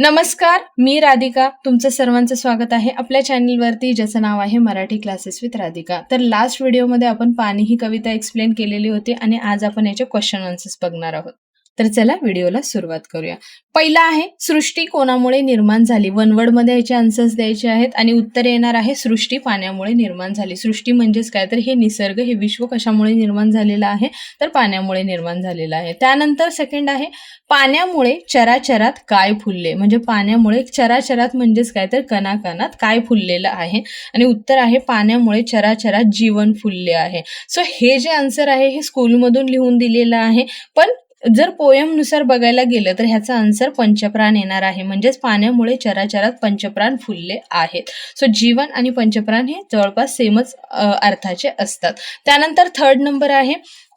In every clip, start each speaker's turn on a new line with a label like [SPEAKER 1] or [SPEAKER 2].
[SPEAKER 1] नमस्कार, मी राधिका. तुमचं सर्वांचं स्वागत आहे आपल्या चॅनलवरती, ज्याचं नाव आहे मराठी क्लासेस विथ राधिका. तर लास्ट व्हिडिओमध्ये आपण पाणी ही कविता एक्सप्लेन केलेली होती आणि आज आपण याचे क्वेश्चन आन्सर्स बघणार आहोत. तर चला व्हिडिओला सुरुवात करूया. पहिला आहे, सृष्टी कोणामुळे निर्माण झाली? वन वर्डमध्ये याचे आन्सर्स द्यायचे आहेत आणि उत्तर येणार आहे सृष्टी पाण्यामुळे निर्माण झाली. सृष्टी म्हणजेच काय, तर हे निसर्ग, हे विश्व कशामुळे निर्माण झालेलं आहे? तर पाण्यामुळे निर्माण झालेलं आहे. त्यानंतर सेकंड आहे, पाण्यामुळे चराचरात काय फुलले? म्हणजे पाण्यामुळे चराचरात म्हणजेच काय, तर कणाकणात काय फुललेलं आहे? आणि उत्तर आहे पाण्यामुळे चराचरात जीवन फुलले आहे. सो हे जे आन्सर आहे हे स्कूलमधून लिहून दिलेलं आहे, पण जर पोयमनुसार बघायला गेलं तर ह्याचा आन्सर पंचप्राण येणार आहे. म्हणजेच पाण्यामुळे चराचरात पंचप्राण फुलले आहेत. सो जीवन आणि पंचप्राण हे जवळपास सेमच अर्थाचे असतात. त्यानंतर थर्ड नंबर आहे,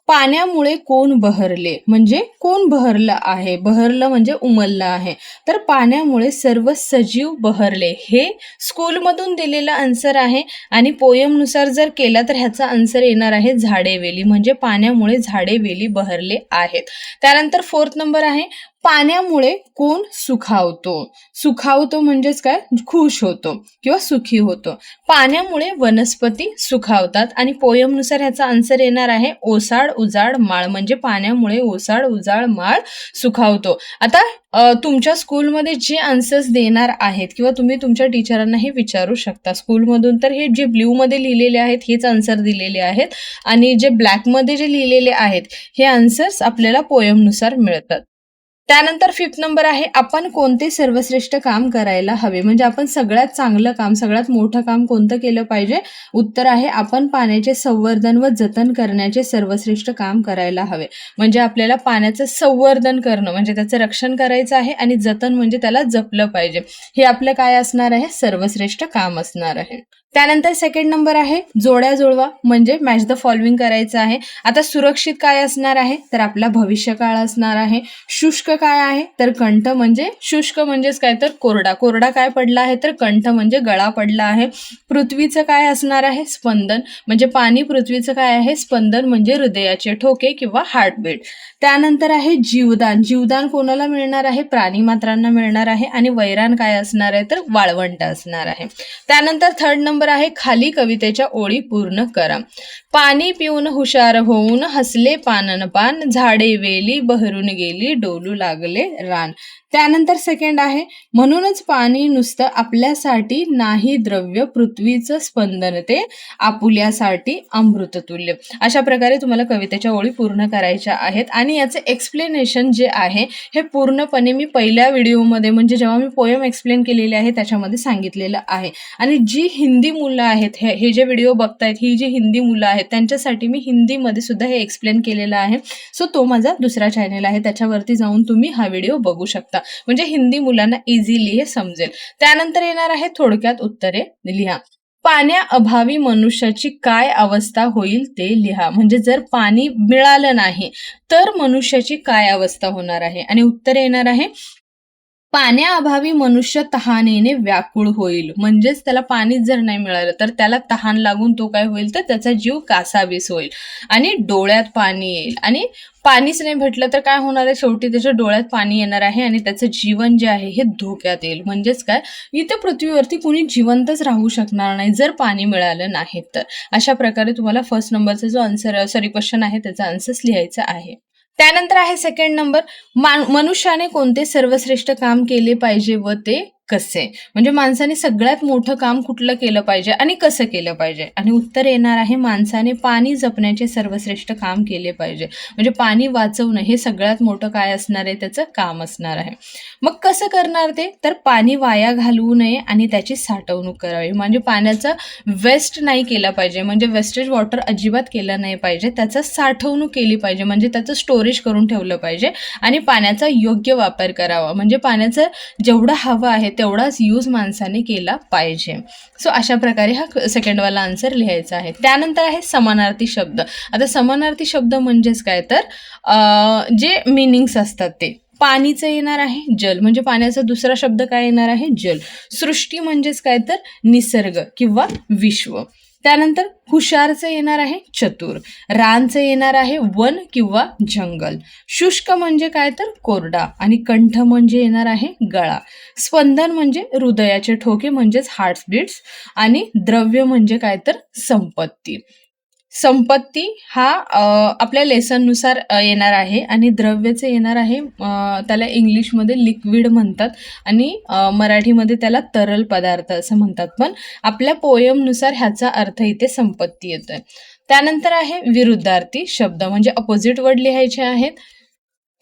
[SPEAKER 1] पाण्यामुळे कोण बहरले? म्हणजे कोण बहरलं आहे? बहरलं म्हणजे उमललं आहे. तर पाण्यामुळे सर्व सजीव बहरले, हे स्कूलमधून दिलेलं आन्सर आहे. आणि पोयमनुसार जर केला तर ह्याचा आन्सर येणार आहे झाडे वेली. म्हणजे पाण्यामुळे झाडे वेली बहरले आहेत. त्यानंतर फोर्थ नंबर आहे, पाण्यामुळे कोण सुखावतो? सुखावतो म्हणजेच काय, खुश होतो किंवा सुखी होतो. पाण्यामुळे वनस्पती सुखावतात आणि पोयमनुसार ह्याचा आन्सर येणार आहे ओसाड उजाड माळ. म्हणजे पाण्यामुळे ओसाड उजाड माळ सुखावतो. आता तुमच्या स्कूलमध्ये जे आन्सर्स देणार आहेत किंवा तुम्ही तुमच्या टीचरांना हे विचारू शकता स्कूलमधून, तर हे जे ब्ल्यूमध्ये लिहिलेले आहेत हेच आन्सर दिलेले आहेत आणि जे ब्लॅकमध्ये जे लिहिलेले आहेत हे आन्सर्स आपल्याला पोयमनुसार मिळतात. त्यानंतर फिफ्थ नंबर आहे, आपण कोणते सर्वश्रेष्ठ काम करायला हवे? म्हणजे आपण सगळ्यात चांगलं काम, सगळ्यात मोठं काम कोणतं केलं पाहिजे? उत्तर आहे आपण पाण्याचे संवर्धन व जतन करण्याचे सर्वश्रेष्ठ काम करायला हवे. म्हणजे आपल्याला पाण्याचं संवर्धन करणं म्हणजे त्याचं रक्षण करायचं आहे आणि जतन म्हणजे त्याला जपलं पाहिजे. हे आपलं काय असणार आहे? सर्वश्रेष्ठ काम असणार आहे. त्यानंतर सेकंड नंबर आहे, जोड्या जुळवा म्हणजे मॅच द फॉलोइंग करायचं आहे. आता सुरक्षित काय असणार आहे? तर आपला भविष्यकाळ असणार आहे. शुष्क काय आहे? तर कंठ. म्हणजे शुष्क म्हणजेच काय, तर कोरडा. कोरडा काय पडला आहे? तर कंठ म्हणजे गळा पडला आहे. पृथ्वीचं काय असणार आहे? स्पंदन. म्हणजे पाणी पृथ्वीचं काय आहे? स्पंदन म्हणजे हृदयाचे ठोके किंवा हार्टबीट. त्यानंतर आहे जीवदान. जीवदान कोणाला मिळणार आहे? प्राणी मात्रांना मिळणार आहे. आणि वैरान काय असणार आहे? तर वाळवंट असणार आहे. त्यानंतर थर्ड नंबर आहे, खाली कवितेच्या ओळी पूर्ण करा. पाणी पिऊन हुशार होऊन हसले पानन पान, झाडे वेली बहरून गेली डोलू लागले रान. त्यानंतर सेकंड आहे, म्हणूनच पाणी नुसतं आपल्यासाठी नाही द्रव्य, पृथ्वीचं स्पंदन ते आपुल्यासाठी अमृततुल्य. अशा प्रकारे तुम्हाला कवितेच्या ओळी पूर्ण करायच्या आहेत. आणि याचे एक्सप्लेनेशन जे आहे हे पूर्णपणे मी पहिल्या व्हिडिओमध्ये म्हणजे जेव्हा मी पोयम एक्सप्लेन केलेले आहे त्याच्यामध्ये सांगितलेलं आहे. आणि जी हिंदी मुलं आहेत, हे जे व्हिडिओ बघतायत, ही जी हिंदी मुलं आहेत त्यांच्यासाठी मी हिंदीमध्ये सुद्धा हे एक्सप्लेन केलेलं आहे. सो तो माझा दुसरा चॅनल आहे, त्याच्यावरती जाऊन तुम्ही हा व्हिडिओ बघू शकता. म्हणजे हिंदी मुलांना इझिली हे समजेल. त्यानंतर येणार आहे थोडक्यात उत्तरे लिहा. पाण्याअभावी मनुष्याची काय अवस्था होईल ते लिहा. म्हणजे जर पाणी मिळालं नाही तर मनुष्याची काय अवस्था होणार आहे? आणि उत्तर येणार आहे पाण्याअभावी मनुष्य तहानेने व्याकुळ होईल. म्हणजेच त्याला पाणी जर नाही मिळालं तर त्याला तहान लागून तो काय होईल, तर त्याचा जीव कासावीस होईल आणि डोळ्यात पाणी येईल. आणि पाणीच नाही भेटलं तर काय होणार आहे? शेवटी त्याच्या डोळ्यात पाणी येणार आहे आणि त्याचं जीवन जे आहे हे धोक्यात येईल. म्हणजेच काय, इथं पृथ्वीवरती कुणी जिवंतच राहू शकणार नाही जर पाणी मिळालं नाही तर. अशा प्रकारे तुम्हाला फर्स्ट नंबरचा जो आन्सर क्वेश्चन आहे त्याचा आन्सर लिहायचा आहे. त्यानंतर आहे सेकंड नंबर, मनुष्याने कोणते सर्वश्रेष्ठ काम केले पाहिजे व ते कसे? म्हणजे माणसाने सगळ्यात मोठं काम कुठलं केलं पाहिजे आणि कसं केलं पाहिजे? आणि उत्तर येणार आहे माणसाने पाणी जपण्याचे सर्वश्रेष्ठ काम केले पाहिजे. म्हणजे पाणी वाचवणं हे सगळ्यात मोठं काय असणार आहे? त्याचं काम असणार आहे. मग कसं करणार ते? तर पाणी वाया घालवू नये आणि त्याची साठवणूक करावी. म्हणजे पाण्याचं वेस्ट नाही केलं पाहिजे, म्हणजे वेस्टेज वॉटर अजिबात केलं नाही पाहिजे. त्याचं साठवणूक केली पाहिजे, म्हणजे त्याचं स्टोरेज करून ठेवलं पाहिजे आणि पाण्याचा योग्य वापर करावा. म्हणजे पाण्याचं जेवढं हवं आहे तेवढाच यूज माणसाने केला पाहिजे. सो अशा प्रकारे हा सेकंडवाला आन्सर लिहायचा आहे. त्यानंतर आहे समानार्थी शब्द. आता समानार्थी शब्द म्हणजेच काय, तर जे मिनिंग्स असतात ते. पाणीचं येणार आहे जल. म्हणजे पाण्याचा दुसरा शब्द काय येणार आहे? जल. सृष्टी म्हणजेच काय, तर निसर्ग किंवा विश्व. त्यानंतर हुशारचं येणार आहे चतुर, रानचं येणार आहे वन किंवा जंगल, शुष्क म्हणजे काय तर कोरडा, आणि कंठ म्हणजे येणार आहे गळा, स्पंदन म्हणजे हृदयाचे ठोके म्हणजेच हार्टबीट्स, आणि द्रव्य म्हणजे काय तर संपत्ती. संपत्ती हा आपल्या लेसननुसार येणार आहे, आणि द्रव्याचे येणार आहे त्याला इंग्लिशमध्ये लिक्विड म्हणतात, आणि मराठीमध्ये त्याला तरल पदार्थ असं म्हणतात. पण आपल्या पोयमनुसार ह्याचा अर्थ इथे संपत्ती येतोय. त्यानंतर आहे विरुद्धार्थी शब्द, म्हणजे अपोजिट वर्ड लिहायचे आहेत.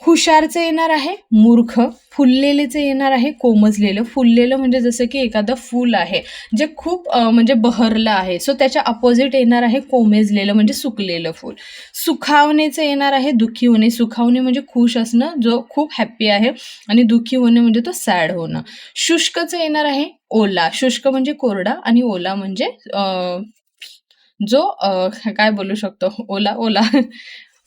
[SPEAKER 1] हुशारचं येणार आहे मूर्ख, फुललेलेचं येणार आहे कोमजलेलं. फुललेलं म्हणजे जसं की एखादं फूल आहे जे खूप म्हणजे बहरलं आहे, सो त्याच्या अपोजिट येणार आहे कोमेजलेलं म्हणजे सुकलेलं फूल. सुखावणेचं येणार आहे दुःखी होणे. सुखावणे म्हणजे खुश असणं, जो खूप हॅप्पी आहे, आणि दुःखी होणे म्हणजे तो सॅड होणं. शुष्कचं येणार आहे ओला. शुष्क म्हणजे कोरडा, आणि ओला म्हणजे जो काय बोलू शकतो, ओला ओला.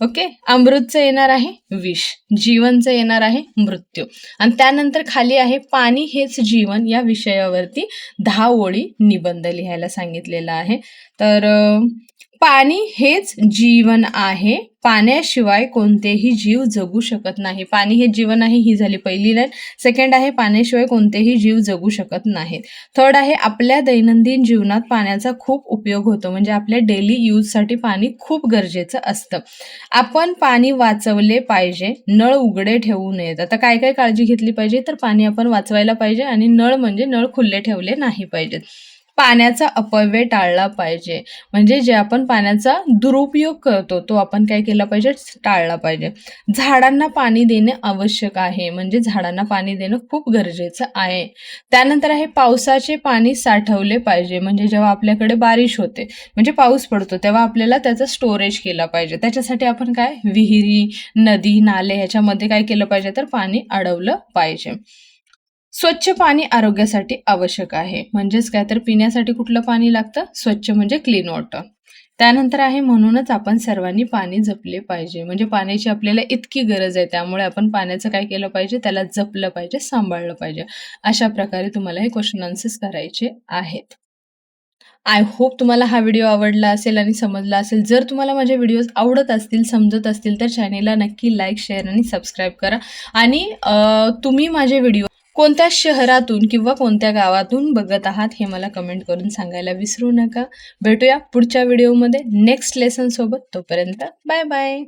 [SPEAKER 1] ओके. अमृतचं येणार आहे विष, जीवनचं येणार आहे मृत्यू. आणि त्यानंतर खाली आहे पाणी हेच जीवन या विषयावरती 10 ओळी निबंध लिहायला सांगितलेला आहे. तर पाणी हेच जीवन आहे, पाण्याशिवाय कोणतेही जीव जगू शकत नाही. पाणी हे जीवन आहे, ही झाली पहिली लाईन. सेकंड आहे पाण्याशिवाय कोणतेही जीव जगू शकत नाहीत. थर्ड आहे आपल्या दैनंदिन जीवनात पाण्याचा खूप उपयोग होतो, म्हणजे आपल्या डेली यूजसाठी पाणी खूप गरजेचं असतं. आपण पाणी वाचवले पाहिजे, नळ उघडे ठेवू नयेत. आता काय काय काळजी घेतली पाहिजे, तर पाणी आपण वाचवायला पाहिजे, आणि नळ म्हणजे नळ खुले ठेवले नाही पाहिजेत. पाण्याचा अपव्यय टाळला पाहिजे, म्हणजे जे आपण पाण्याचा दुरुपयोग करतो तो आपण काय केला पाहिजे, टाळला पाहिजे. झाडांना पाणी देणे आवश्यक आहे, म्हणजे झाडांना पाणी देणं खूप गरजेचं आहे. त्यानंतर आहे पावसाचे पाणी साठवले पाहिजे, म्हणजे जेव्हा आपल्याकडे बारिश होते म्हणजे पाऊस पडतो तेव्हा आपल्याला त्याचं स्टोरेज केलं पाहिजे. त्याच्यासाठी आपण काय विहिरी, नदी, नाले ह्याच्यामध्ये काय केलं पाहिजे, तर पाणी अडवलं पाहिजे. स्वच्छ पाणी आरोग्यासाठी आवश्यक आहे, म्हणजेच काय तर पिण्यासाठी कुठलं पाणी लागतं, स्वच्छ म्हणजे क्लीन वॉटर. त्यानंतर आहे म्हणूनच आपण सर्वांनी पाणी जपले पाहिजे, म्हणजे पाण्याची आपल्याला इतकी गरज आहे, त्यामुळे आपण पाण्याचं काय केलं पाहिजे, त्याला जपलं पाहिजे, सांभाळलं पाहिजे. अशा प्रकारे तुम्हाला हे क्वेश्चन आन्सर्स करायचे आहेत. आय होप तुम्हाला हा व्हिडिओ आवडला असेल आणि समजला असेल. जर तुम्हाला माझे व्हिडिओज आवडत असतील, समजत असतील, तर चॅनेलला नक्की लाईक, शेअर आणि सबस्क्राईब करा. आणि तुम्ही माझे व्हिडिओ कोणत्या शहरातून किंवा कोणत्या गावातून बघत आहात हे मला कमेंट करून सांगायला विसरू नका. भेटूया पुढच्या व्हिडिओमध्ये नेक्स्ट लेसन सोबत. तोपर्यंत बाय बाय.